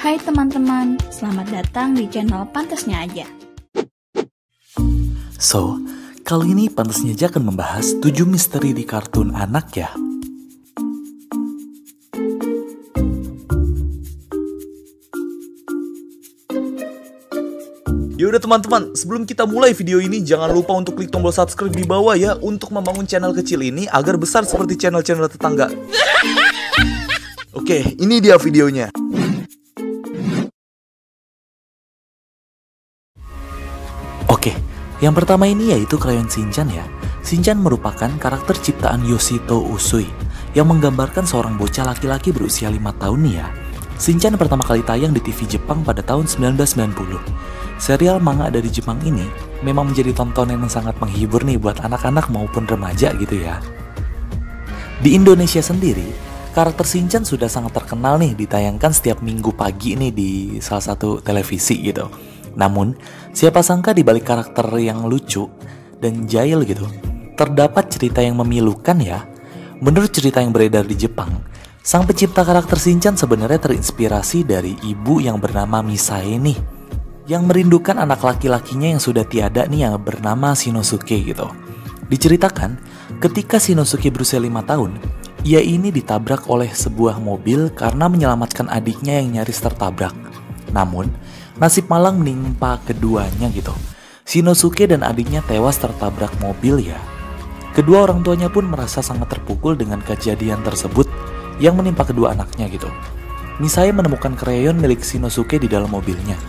Hai teman-teman, selamat datang di channel Pantasnya Aja. So, kali ini Pantasnya Aja akan membahas 7 misteri di kartun anak ya. Yaudah teman-teman, sebelum kita mulai video ini, jangan lupa untuk klik tombol subscribe di bawah ya, untuk membangun channel kecil ini agar besar seperti channel-channel tetangga. Oke, ini dia videonya. Oke, yang pertama ini yaitu krayon Shinchan ya. Shinchan merupakan karakter ciptaan Yoshito Usui yang menggambarkan seorang bocah laki-laki berusia 5 tahun nih ya. Shinchan pertama kali tayang di TV Jepang pada tahun 1990. Serial manga dari Jepang ini memang menjadi tontonan yang sangat menghibur nih buat anak-anak maupun remaja gitu ya. Di Indonesia sendiri, karakter Shinchan sudah sangat terkenal nih, ditayangkan setiap minggu pagi nih di salah satu televisi gitu. Namun, siapa sangka di balik karakter yang lucu dan jahil gitu, terdapat cerita yang memilukan ya. Menurut cerita yang beredar di Jepang, sang pencipta karakter Shinchan sebenarnya terinspirasi dari ibu yang bernama Misae nih, yang merindukan anak laki-lakinya yang sudah tiada nih yang bernama Shinosuke gitu. Diceritakan, ketika Shinosuke berusia 5 tahun, ia ini ditabrak oleh sebuah mobil karena menyelamatkan adiknya yang nyaris tertabrak. Namun, nasib malang menimpa keduanya gitu. Shinosuke dan adiknya tewas tertabrak mobil ya. Kedua orang tuanya pun merasa sangat terpukul dengan kejadian tersebut yang menimpa kedua anaknya gitu. Misae menemukan krayon milik Shinosuke di dalam mobilnya.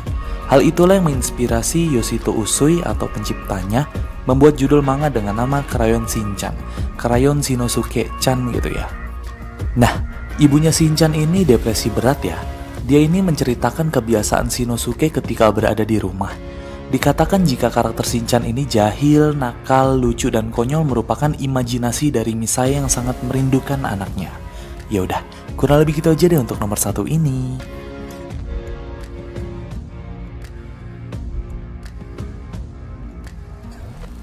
Hal itulah yang menginspirasi Yoshito Usui atau penciptanya membuat judul manga dengan nama Krayon Shinchan, Krayon Shinosuke-chan gitu ya. Nah, ibunya Shinchan ini depresi berat ya. Dia ini menceritakan kebiasaan Shinosuke ketika berada di rumah. Dikatakan jika karakter Shinchan ini jahil, nakal, lucu, dan konyol merupakan imajinasi dari Misae yang sangat merindukan anaknya. Ya udah, kurang lebih gitu aja deh untuk nomor 1 ini.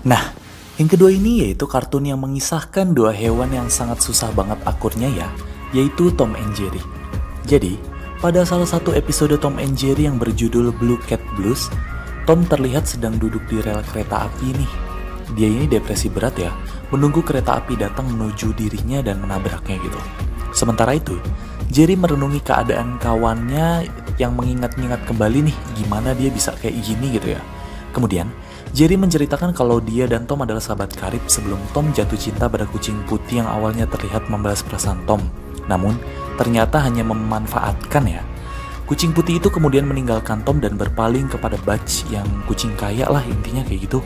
Nah, yang kedua ini yaitu kartun yang mengisahkan dua hewan yang sangat susah banget akurnya ya, yaitu Tom and Jerry. Jadi, pada salah satu episode Tom and Jerry yang berjudul Blue Cat Blues, Tom terlihat sedang duduk di rel kereta api nih. Dia ini depresi berat ya, menunggu kereta api datang menuju dirinya dan menabraknya gitu. Sementara itu, Jerry merenungi keadaan kawannya yang mengingat-ingat kembali nih gimana dia bisa kayak gini gitu ya. Kemudian, Jerry menceritakan kalau dia dan Tom adalah sahabat karib sebelum Tom jatuh cinta pada kucing putih yang awalnya terlihat membalas perasaan Tom. Namun, ternyata hanya memanfaatkan ya. Kucing putih itu kemudian meninggalkan Tom dan berpaling kepada Butch yang kucing kaya lah, intinya kayak gitu.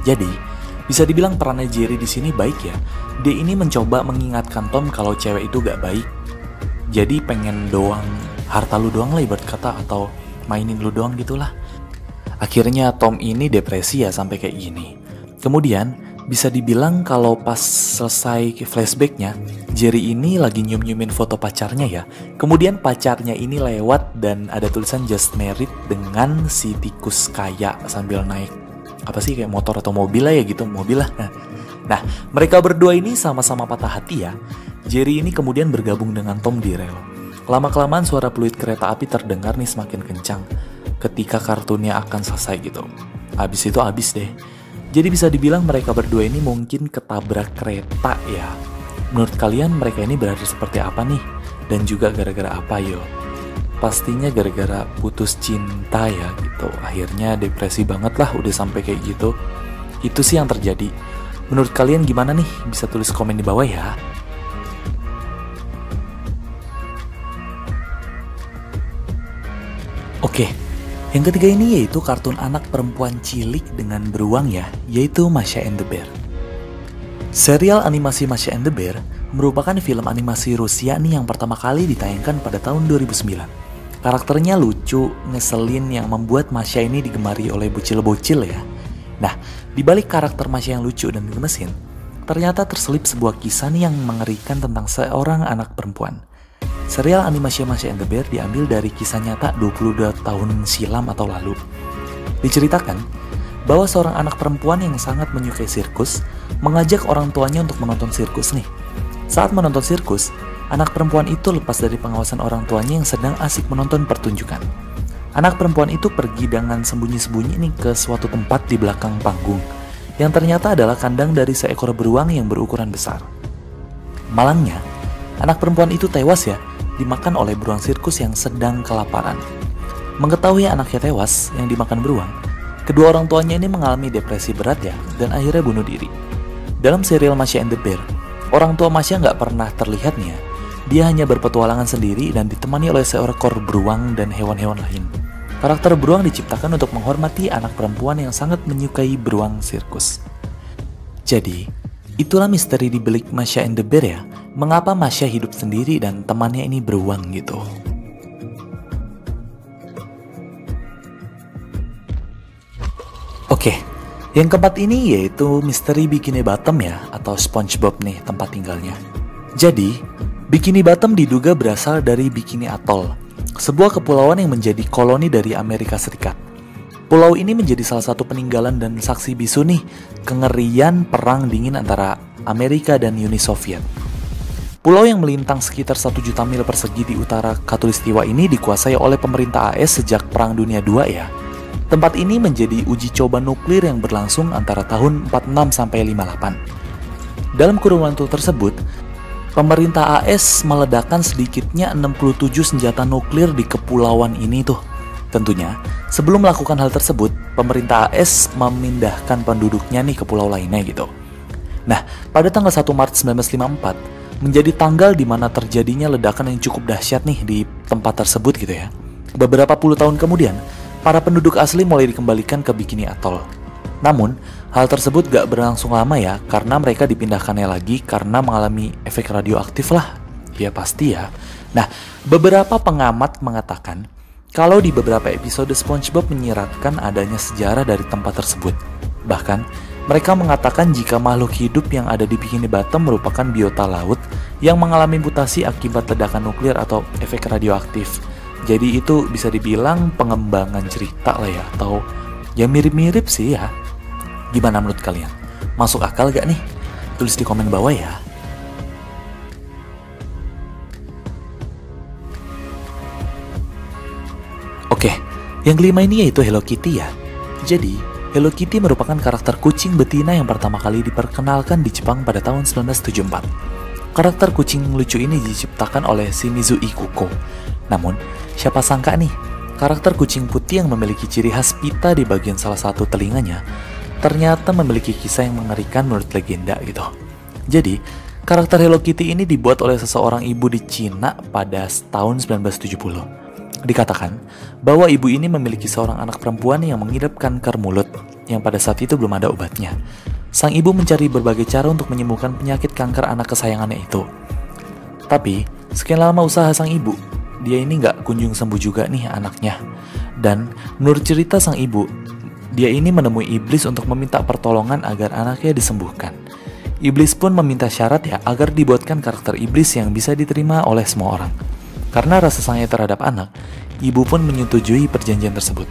Jadi, bisa dibilang perannya Jerry di sini baik ya. Dia ini mencoba mengingatkan Tom kalau cewek itu gak baik. Jadi pengen doang, harta lu doang lah ibarat kata, atau mainin lu doang gitulah. Akhirnya Tom ini depresi ya sampai kayak gini. Kemudian bisa dibilang kalau pas selesai flashbacknya, Jerry ini lagi nyium-nyiumin foto pacarnya ya. Kemudian pacarnya ini lewat dan ada tulisan just married dengan si tikus kaya sambil naik apa sih kayak motor atau mobil lah ya gitu, mobil lah. Nah, mereka berdua ini sama-sama patah hati ya. Jerry ini kemudian bergabung dengan Tom di rel. Lama-kelamaan suara peluit kereta api terdengar nih semakin kencang ketika kartunnya akan selesai gitu. Habis itu habis deh. Jadi bisa dibilang mereka berdua ini mungkin ketabrak kereta ya. Menurut kalian mereka ini berada seperti apa nih? Dan juga gara-gara apa yo? Pastinya gara-gara putus cinta ya gitu. Akhirnya depresi banget lah udah sampai kayak gitu. Itu sih yang terjadi. Menurut kalian gimana nih? Bisa tulis komen di bawah ya. Oke. Yang ketiga ini yaitu kartun anak perempuan cilik dengan beruang ya, yaitu Masha and the Bear. Serial animasi Masha and the Bear merupakan film animasi Rusia nih yang pertama kali ditayangkan pada tahun 2009. Karakternya lucu, ngeselin yang membuat Masha ini digemari oleh bocil-bocil ya. Nah, di balik karakter Masha yang lucu dan gemesin, ternyata terselip sebuah kisah nih yang mengerikan tentang seorang anak perempuan. Serial animasi Masha and the Bear diambil dari kisah nyata 22 tahun silam atau lalu. Diceritakan bahwa seorang anak perempuan yang sangat menyukai sirkus mengajak orang tuanya untuk menonton sirkus nih. Saat menonton sirkus, anak perempuan itu lepas dari pengawasan orang tuanya yang sedang asik menonton pertunjukan. Anak perempuan itu pergi dengan sembunyi-sembunyi nih ke suatu tempat di belakang panggung, yang ternyata adalah kandang dari seekor beruang yang berukuran besar. Malangnya, anak perempuan itu tewas ya, dimakan oleh beruang sirkus yang sedang kelaparan. Mengetahui anaknya tewas yang dimakan beruang, kedua orang tuanya ini mengalami depresi berat ya, dan akhirnya bunuh diri. Dalam serial Masha and the Bear, orang tua Masha nggak pernah terlihat nih ya. Dia hanya berpetualangan sendiri dan ditemani oleh seekor beruang dan hewan-hewan lain. Karakter beruang diciptakan untuk menghormati anak perempuan yang sangat menyukai beruang sirkus. Jadi, itulah misteri di balik Masha and the Bear ya. Mengapa Masha hidup sendiri dan temannya ini beruang gitu. Oke, yang keempat ini yaitu misteri Bikini Bottom ya, atau SpongeBob nih tempat tinggalnya. Jadi, Bikini Bottom diduga berasal dari Bikini Atoll, sebuah kepulauan yang menjadi koloni dari Amerika Serikat. Pulau ini menjadi salah satu peninggalan dan saksi bisu nih kengerian perang dingin antara Amerika dan Uni Soviet. Pulau yang melintang sekitar 1 juta mil persegi di utara Khatulistiwa ini dikuasai oleh pemerintah AS sejak Perang Dunia II ya. Tempat ini menjadi uji coba nuklir yang berlangsung antara tahun 46 sampai 58. Dalam kurun waktu tersebut, pemerintah AS meledakkan sedikitnya 67 senjata nuklir di kepulauan ini tuh. Tentunya, sebelum melakukan hal tersebut, pemerintah AS memindahkan penduduknya nih ke pulau lainnya gitu. Nah, pada tanggal 1 Maret 1954, menjadi tanggal di mana terjadinya ledakan yang cukup dahsyat nih di tempat tersebut gitu ya. Beberapa puluh tahun kemudian, para penduduk asli mulai dikembalikan ke Bikini Atoll. Namun, hal tersebut gak berlangsung lama ya, karena mereka dipindahkannya lagi karena mengalami efek radioaktif lah. Ya pasti ya. Nah, beberapa pengamat mengatakan kalau di beberapa episode SpongeBob menyiratkan adanya sejarah dari tempat tersebut. Bahkan, mereka mengatakan jika makhluk hidup yang ada di Bikini Bottom merupakan biota laut yang mengalami mutasi akibat ledakan nuklir atau efek radioaktif. Jadi itu bisa dibilang pengembangan cerita lah ya, atau ya mirip-mirip sih ya. Gimana menurut kalian? Masuk akal gak nih? Tulis di komen bawah ya. Oke, yang kelima ini yaitu Hello Kitty ya. Jadi, Hello Kitty merupakan karakter kucing betina yang pertama kali diperkenalkan di Jepang pada tahun 1974. Karakter kucing lucu ini diciptakan oleh Shimizu Ikuko. Namun, siapa sangka nih, karakter kucing putih yang memiliki ciri khas pita di bagian salah satu telinganya ternyata memiliki kisah yang mengerikan menurut legenda gitu. Jadi, karakter Hello Kitty ini dibuat oleh seseorang ibu di Cina pada tahun 1970. Dikatakan bahwa ibu ini memiliki seorang anak perempuan yang mengidap kanker mulut yang pada saat itu belum ada obatnya. Sang ibu mencari berbagai cara untuk menyembuhkan penyakit kanker anak kesayangannya itu. Tapi, sekian lama usaha sang ibu, dia ini nggak kunjung sembuh juga nih anaknya. Dan menurut cerita sang ibu, dia ini menemui iblis untuk meminta pertolongan agar anaknya disembuhkan. Iblis pun meminta syarat ya agar dibuatkan karakter iblis yang bisa diterima oleh semua orang. Karena rasa sayangnya terhadap anak, ibu pun menyetujui perjanjian tersebut.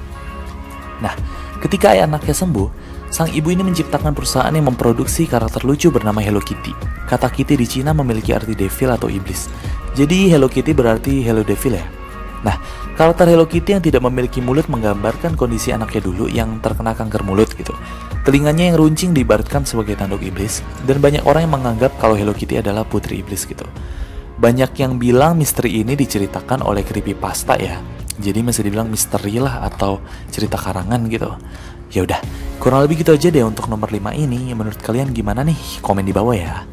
Nah, ketika anaknya sembuh, sang ibu ini menciptakan perusahaan yang memproduksi karakter lucu bernama Hello Kitty. Kata Kitty di Cina memiliki arti devil atau iblis. Jadi Hello Kitty berarti Hello Devil ya. Nah, karakter Hello Kitty yang tidak memiliki mulut menggambarkan kondisi anaknya dulu yang terkena kanker mulut gitu. Telinganya yang runcing diibaratkan sebagai tanduk iblis, dan banyak orang yang menganggap kalau Hello Kitty adalah putri iblis gitu. Banyak yang bilang misteri ini diceritakan oleh creepypasta ya. Jadi masih dibilang misteri lah atau cerita karangan gitu. Ya udah, kurang lebih gitu aja deh untuk nomor 5 ini. Menurut kalian gimana nih? Komen di bawah ya.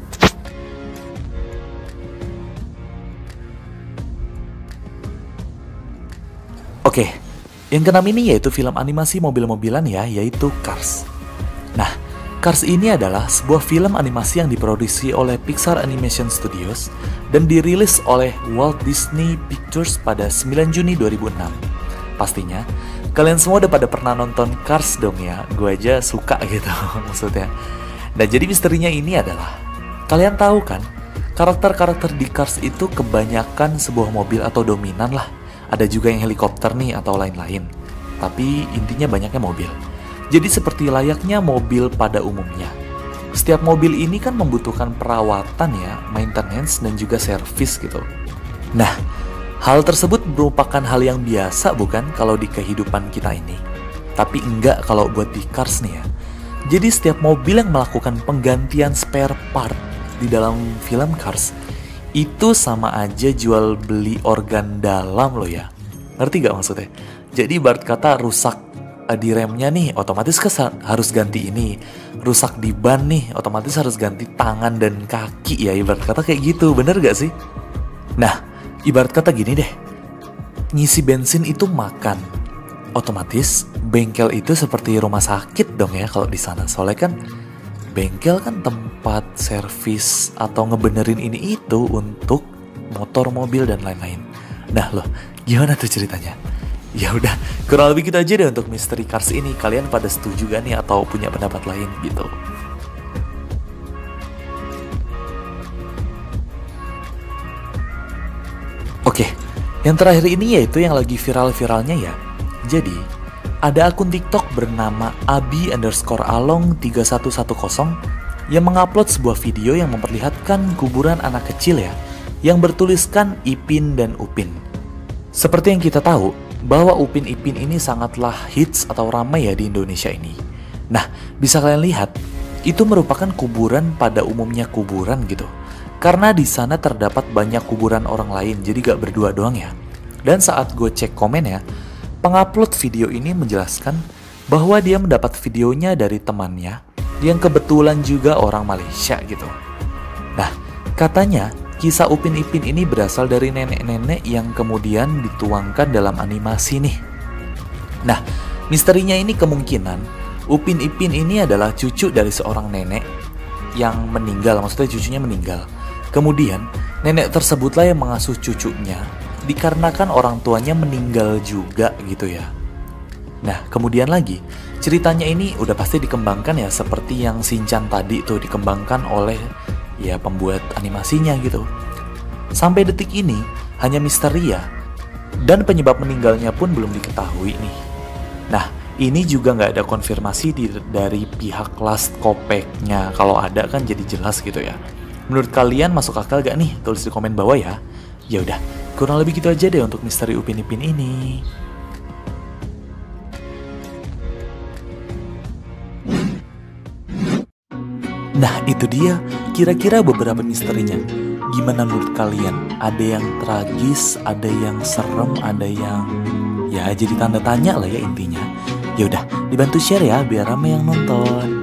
Oke, yang keenam ini yaitu film animasi mobil-mobilan ya, yaitu Cars. Nah, Cars ini adalah sebuah film animasi yang diproduksi oleh Pixar Animation Studios dan dirilis oleh Walt Disney Pictures pada 9 Juni 2006. Pastinya, kalian semua udah pada pernah nonton Cars dong ya, gue aja suka gitu maksudnya. Nah, jadi misterinya ini adalah, kalian tahu kan, karakter-karakter di Cars itu kebanyakan sebuah mobil atau dominan lah. Ada juga yang helikopter nih atau lain-lain. Tapi intinya banyaknya mobil. Jadi seperti layaknya mobil pada umumnya. Setiap mobil ini kan membutuhkan perawatan ya, maintenance dan juga servis gitu. Nah, hal tersebut merupakan hal yang biasa bukan kalau di kehidupan kita ini. Tapi enggak kalau buat di Cars nih ya. Jadi setiap mobil yang melakukan penggantian spare part di dalam film Cars itu sama aja jual beli organ dalam loh ya. Ngerti gak maksudnya? Jadi ibarat kata rusak di remnya nih, otomatis harus ganti ini. Rusak di ban nih, otomatis harus ganti tangan dan kaki ya. Ibarat kata kayak gitu, bener gak sih? Nah, ibarat kata gini deh. Ngisi bensin itu makan. Otomatis bengkel itu seperti rumah sakit dong ya kalau di sana. Soalnya kan bengkel kan tempat servis atau ngebenerin ini itu untuk motor, mobil dan lain-lain. Nah loh, gimana tuh ceritanya? Ya udah, kurang lebih gitu aja deh untuk misteri Cars ini. Kalian pada setuju gak nih atau punya pendapat lain gitu? Oke, yang terakhir ini yaitu yang lagi viral-viralnya ya. Jadi, ada akun TikTok bernama abi_along3110 yang mengupload sebuah video yang memperlihatkan kuburan anak kecil ya, yang bertuliskan Ipin dan Upin. Seperti yang kita tahu, bahwa Upin Ipin ini sangatlah hits atau ramai ya di Indonesia ini. Nah, bisa kalian lihat, itu merupakan kuburan pada umumnya kuburan gitu. Karena di sana terdapat banyak kuburan orang lain, jadi gak berdua doang ya. Dan saat gue cek komen ya, pengupload video ini menjelaskan bahwa dia mendapat videonya dari temannya yang kebetulan juga orang Malaysia gitu. Nah, katanya kisah Upin Ipin ini berasal dari nenek-nenek yang kemudian dituangkan dalam animasi nih. Nah, misterinya ini kemungkinan Upin Ipin ini adalah cucu dari seorang nenek yang meninggal, maksudnya cucunya meninggal. Kemudian, nenek tersebutlah yang mengasuh cucunya dikarenakan orang tuanya meninggal juga gitu ya. Nah, kemudian lagi, ceritanya ini udah pasti dikembangkan ya seperti yang Shinchan tadi tuh dikembangkan oleh ya pembuat animasinya gitu. Sampai detik ini hanya misteri ya, dan penyebab meninggalnya pun belum diketahui nih. Nah, ini juga nggak ada konfirmasi dari pihak Last Kopeknya. Kalau ada kan jadi jelas gitu ya. Menurut kalian masuk akal gak nih? Tulis di komen bawah ya. Ya udah, kurang lebih gitu aja deh untuk misteri Upin Ipin ini. Nah, itu dia kira-kira beberapa misterinya. Gimana menurut kalian? Ada yang tragis, ada yang serem, ada yang ya jadi tanda tanya lah ya intinya. Ya udah, dibantu share ya biar rame yang nonton.